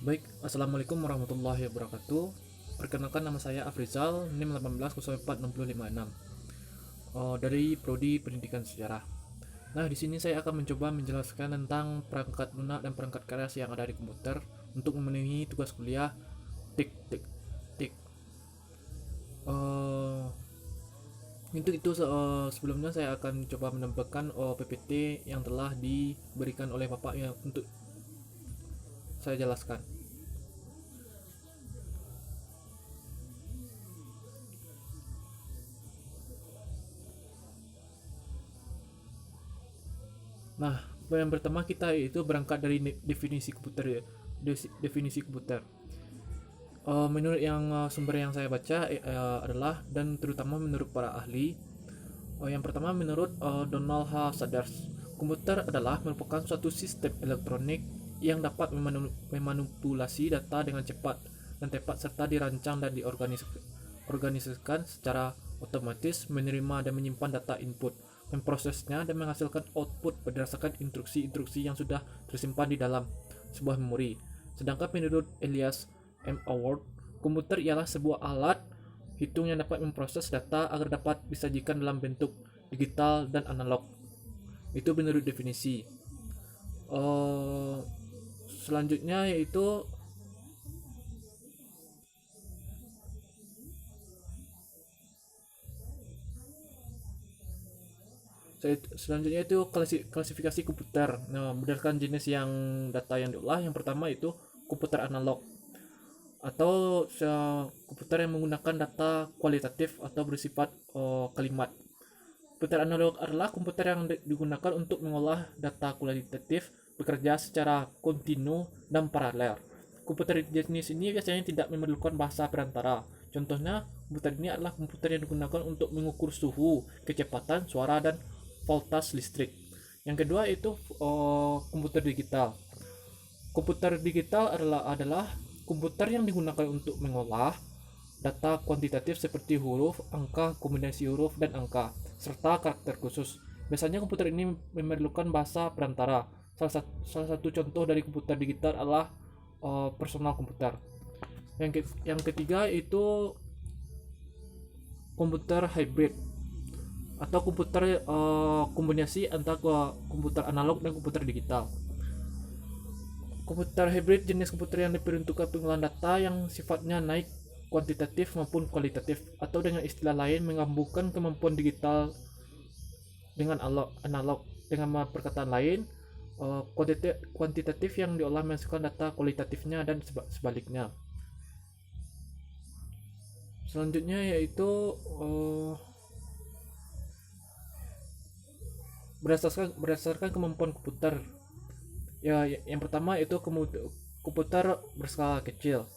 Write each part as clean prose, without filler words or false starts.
Baik, Assalamualaikum warahmatullahi wabarakatuh. Perkenalkan, nama saya Afrizal, NIM 18046056, dari Prodi Pendidikan Sejarah. Nah, di sini saya akan mencoba menjelaskan tentang perangkat lunak dan perangkat keras yang ada di komputer untuk memenuhi tugas kuliah tik tik tik. Eh, untuk itu sebelumnya saya akan coba menambahkan PPT yang telah diberikan oleh Bapak yang untuk saya jelaskan. Nah, yang pertama kita itu berangkat dari definisi komputer ya. Definisi komputer. Menurut sumber yang saya baca adalah, dan terutama menurut para ahli, yang pertama menurut Donald H. Sanders, komputer adalah merupakan suatu sistem elektronik yang dapat memanipulasi data dengan cepat dan tepat serta dirancang dan diorganisasikan secara otomatis, menerima dan menyimpan data input, memprosesnya dan menghasilkan output berdasarkan instruksi-instruksi yang sudah tersimpan di dalam sebuah memori. Sedangkan menurut Elias M. Award, komputer ialah sebuah alat hitung yang dapat memproses data agar dapat disajikan dalam bentuk digital dan analog. Itu menurut definisi. Uh, Selanjutnya yaitu selanjutnya itu klasifikasi komputer. Nah, berdasarkan jenis yang data yang diolah, yang pertama itu komputer analog atau komputer yang menggunakan data kualitatif atau bersifat kalimat. Komputer analog adalah komputer yang digunakan untuk mengolah data kualitatif, bekerja secara kontinu dan paralel. Komputer jenis ini biasanya tidak memerlukan bahasa perantara. Contohnya, komputer ini adalah komputer yang digunakan untuk mengukur suhu, kecepatan, suara, dan voltage listrik. Yang kedua itu komputer digital. Komputer digital adalah komputer yang digunakan untuk mengolah data kuantitatif seperti huruf, angka, kombinasi huruf dan angka, serta karakter khusus. Biasanya komputer ini memerlukan bahasa perantara. Salah satu contoh dari komputer digital adalah personal komputer. Yang ketiga itu komputer hybrid atau komputer kombinasi antara komputer analog dan komputer digital. Komputer hybrid jenis komputer yang diperuntukkan pengolahan data yang sifatnya naik kuantitatif maupun kualitatif, atau dengan istilah lain menggabungkan kemampuan digital dengan analog. Dengan perkataan lain, kuantitatif yang diolah menghasilkan data kualitatifnya dan sebaliknya. Selanjutnya yaitu berdasarkan kemampuan komputer. Ya, yang pertama itu komputer berskala kecil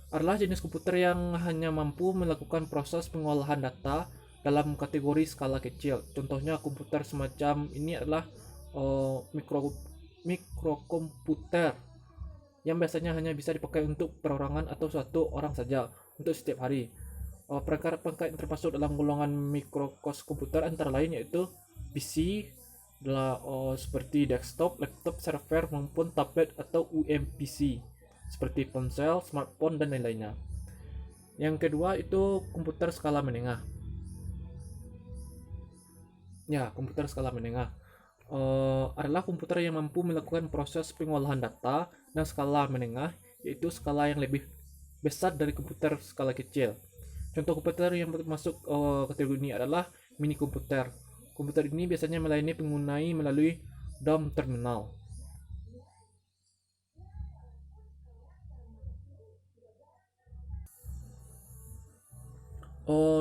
adalah jenis komputer yang hanya mampu melakukan proses pengolahan data dalam kategori skala kecil. Contohnya komputer semacam ini adalah mikrokomputer yang biasanya hanya bisa dipakai untuk perorangan atau satu orang saja untuk setiap hari. Perangkat-perangkat yang termasuk dalam golongan mikrokomputer antara lain yaitu PC, seperti desktop, laptop, server maupun tablet atau UMPC seperti ponsel, smartphone dan lain-lainnya. Yang kedua itu komputer skala menengah. Ya, komputer skala menengah adalah komputer yang mampu melakukan proses pengolahan data dan skala menengah, yaitu skala yang lebih besar dari komputer skala kecil. Contoh komputer yang masuk kategori ini adalah mini komputer. Komputer ini biasanya melayani pengguna melalui DOM terminal.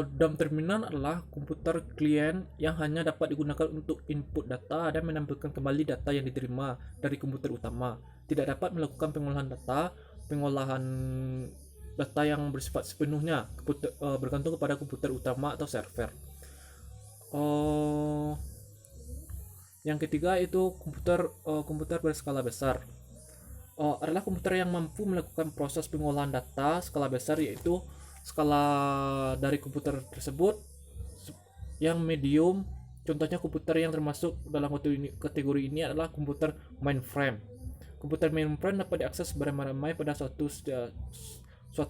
DOM terminal adalah komputer klien yang hanya dapat digunakan untuk input data dan menampilkan kembali data yang diterima dari komputer utama. Tidak dapat melakukan pengolahan data yang bersifat sepenuhnya bergantung kepada komputer utama atau server. Yang ketiga itu komputer berskala besar. Adalah komputer yang mampu melakukan proses pengolahan data skala besar, yaitu skala dari komputer tersebut yang medium. Contohnya komputer yang termasuk dalam kategori ini adalah komputer mainframe. Komputer mainframe dapat diakses beramai-ramai pada suatu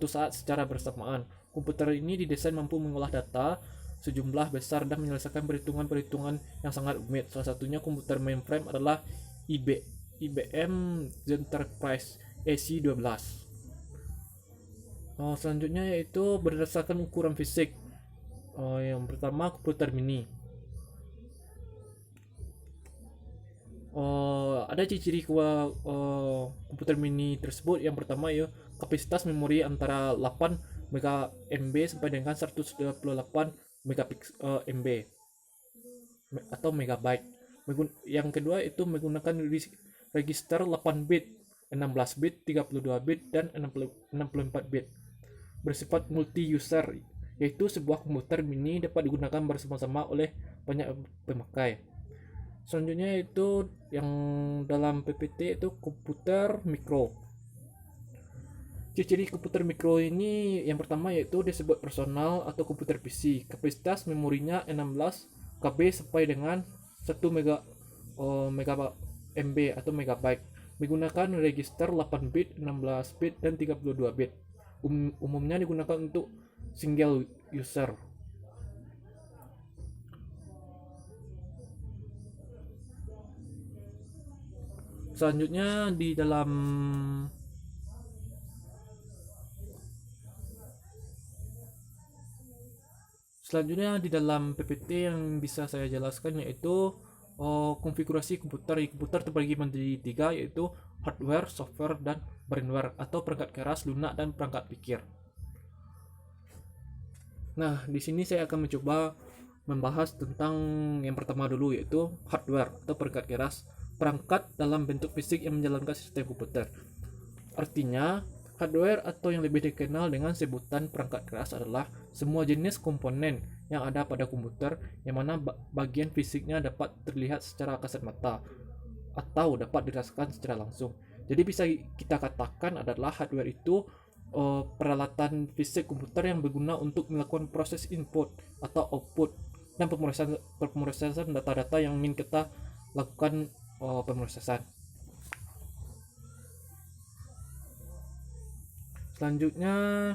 saat secara bersamaan. Komputer ini didesain mampu mengolah data sejumlah besar dan menyelesaikan perhitungan-perhitungan yang sangat rumit. Salah satunya komputer mainframe adalah IBM Enterprise AC-12. Selanjutnya yaitu berdasarkan ukuran fisik. Yang pertama komputer mini. Ada ciri-ciri komputer mini tersebut. Yang pertama ya, kapasitas memori antara 8 MB sampai dengan 128 MB atau megabyte. Yang kedua itu menggunakan register 8 bit, 16 bit, 32 bit, dan 64 bit. Bersifat multi-user, yaitu sebuah komputer mini dapat digunakan bersama-sama oleh banyak pemakai. Selanjutnya itu yang dalam PPT itu komputer mikro. Ciri-ciri komputer mikro ini yang pertama yaitu disebut personal atau komputer PC. Kapasitas memorinya 16 KB sampai dengan 1 MB atau megabyte. Menggunakan register 8 bit, 16 bit, dan 32 bit. Umumnya digunakan untuk single user. Selanjutnya di dalam PPT yang bisa saya jelaskan yaitu konfigurasi komputer. Komputer terbagi menjadi 3 yaitu hardware, software, dan firmware atau perangkat keras, lunak, dan perangkat pikir. Nah, di sini saya akan mencoba membahas tentang yang pertama dulu yaitu hardware atau perangkat keras, perangkat dalam bentuk fisik yang menjalankan sistem komputer. Artinya, hardware atau yang lebih dikenal dengan sebutan perangkat keras adalah semua jenis komponen yang ada pada komputer yang mana bagian fisiknya dapat terlihat secara kasat mata atau dapat dirasakan secara langsung. Jadi bisa kita katakan adalah hardware itu peralatan fisik komputer yang berguna untuk melakukan proses input atau output dan pemrosesan data-data yang ingin kita lakukan pemrosesan. Selanjutnya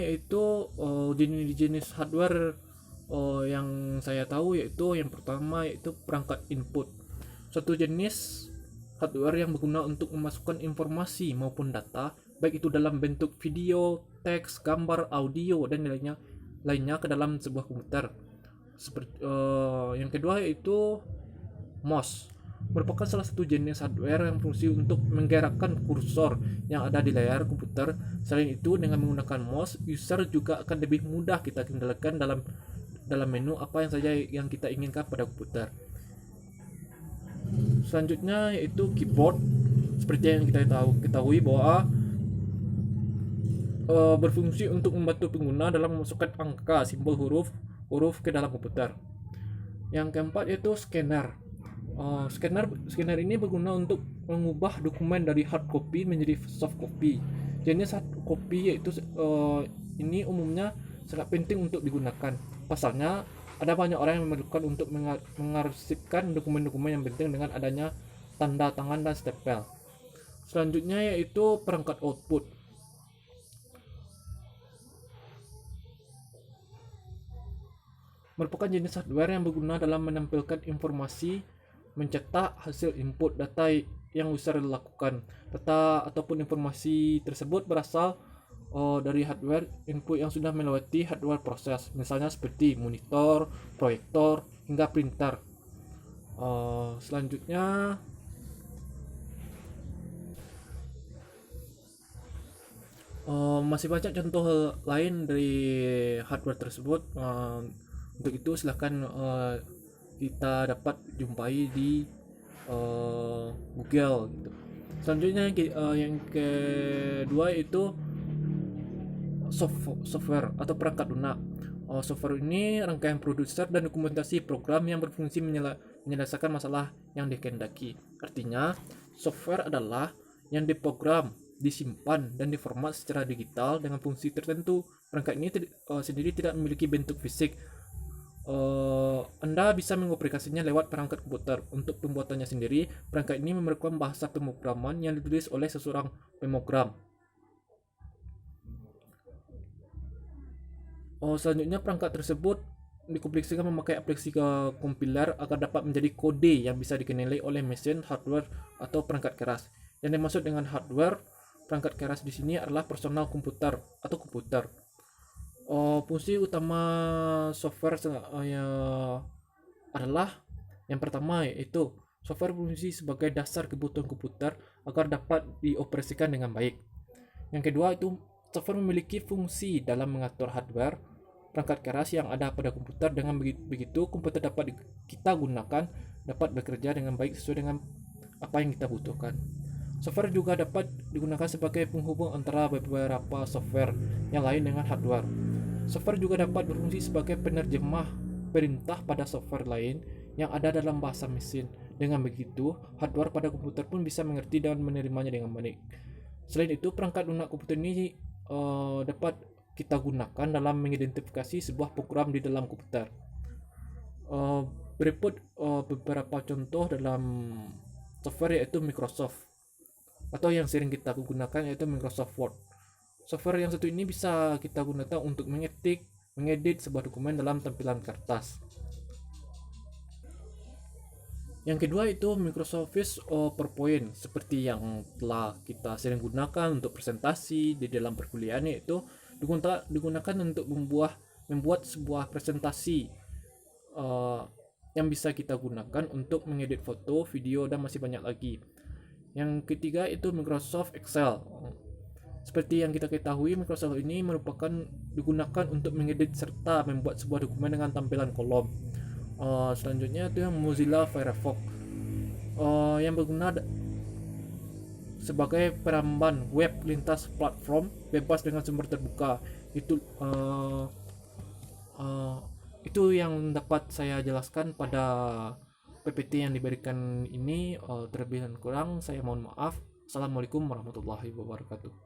yaitu jenis hardware yang saya tahu yaitu yang pertama yaitu perangkat input. Suatu jenis hardware yang berguna untuk memasukkan informasi maupun data baik itu dalam bentuk video, teks, gambar, audio, dan lainnya ke dalam sebuah komputer. Yang kedua yaitu mouse, merupakan salah satu jenis hardware yang berfungsi untuk menggerakkan kursor yang ada di layar komputer. Selain itu, dengan menggunakan mouse, user juga akan lebih mudah kita kendalikan dalam menu apa yang saja yang kita inginkan pada komputer. Selanjutnya yaitu keyboard. Seperti yang kita ketahui bahwa berfungsi untuk membantu pengguna dalam memasukkan angka, simbol, huruf ke dalam komputer. Yang keempat yaitu scanner. Scanner ini berguna untuk mengubah dokumen dari hard copy menjadi soft copy. Jenis hard copy yaitu ini umumnya sangat penting untuk digunakan. Pasalnya ada banyak orang yang memerlukan untuk mengarsipkan dokumen-dokumen yang penting dengan adanya tanda tangan dan stempel. Selanjutnya yaitu perangkat output. Merupakan jenis hardware yang berguna dalam menampilkan informasi, mencetak hasil input data yang user lakukan. Data ataupun informasi tersebut berasal dari hardware input yang sudah melewati hardware proses, misalnya seperti monitor, proyektor, hingga printer. Selanjutnya masih banyak contoh lain dari hardware tersebut. Untuk itu silahkan kita dapat jumpai di Google gitu. Selanjutnya yang kedua itu software atau perangkat lunak. Software ini rangkaian produser dan dokumentasi program yang berfungsi menyelesaikan masalah yang dikehendaki. Artinya, software adalah yang diprogram, disimpan, dan diformat secara digital dengan fungsi tertentu. Perangkat ini sendiri tidak memiliki bentuk fisik. Anda bisa mengoperasikannya lewat perangkat komputer. Untuk pembuatannya sendiri, perangkat ini memerlukan bahasa pemrograman yang ditulis oleh seseorang pemrogram. Selanjutnya, perangkat tersebut dikompilasikan memakai aplikasi kompiler agar dapat menjadi kode yang bisa dikenali oleh mesin, hardware, atau perangkat keras. Yang dimaksud dengan hardware, perangkat keras di sini adalah personal komputer atau komputer. Fungsi utama software adalah yang pertama, yaitu software berfungsi sebagai dasar kebutuhan komputer agar dapat dioperasikan dengan baik. Yang kedua itu software memiliki fungsi dalam mengatur hardware perangkat keras yang ada pada komputer. Dengan begitu komputer dapat kita gunakan dapat bekerja dengan baik sesuai dengan apa yang kita butuhkan. Software juga dapat digunakan sebagai penghubung antara beberapa software yang lain dengan hardware. Software juga dapat berfungsi sebagai penerjemah perintah pada software lain yang ada dalam bahasa mesin. Dengan begitu, hardware pada komputer pun bisa mengerti dan menerimanya dengan baik. Selain itu, perangkat lunak komputer ini dapat kita gunakan dalam mengidentifikasi sebuah program di dalam komputer. Berikut beberapa contoh dalam software yaitu Microsoft, atau yang sering kita gunakan yaitu Microsoft Word. Software yang satu ini bisa kita gunakan untuk mengedit sebuah dokumen dalam tampilan kertas. Yang kedua itu Microsoft Office PowerPoint, seperti yang telah kita sering gunakan untuk presentasi di dalam perkuliahan, yaitu digunakan untuk membuat sebuah presentasi yang bisa kita gunakan untuk mengedit foto, video, dan masih banyak lagi. Yang ketiga itu Microsoft Excel. Seperti yang kita ketahui, Microsoft ini digunakan untuk mengedit serta membuat sebuah dokumen dengan tampilan kolom. Selanjutnya itu yang Mozilla Firefox, yang berguna sebagai peramban web lintas platform bebas dengan sumber terbuka. Itu yang dapat saya jelaskan pada PPT yang diberikan ini. Terlebih dan kurang saya mohon maaf. Assalamualaikum warahmatullahi wabarakatuh.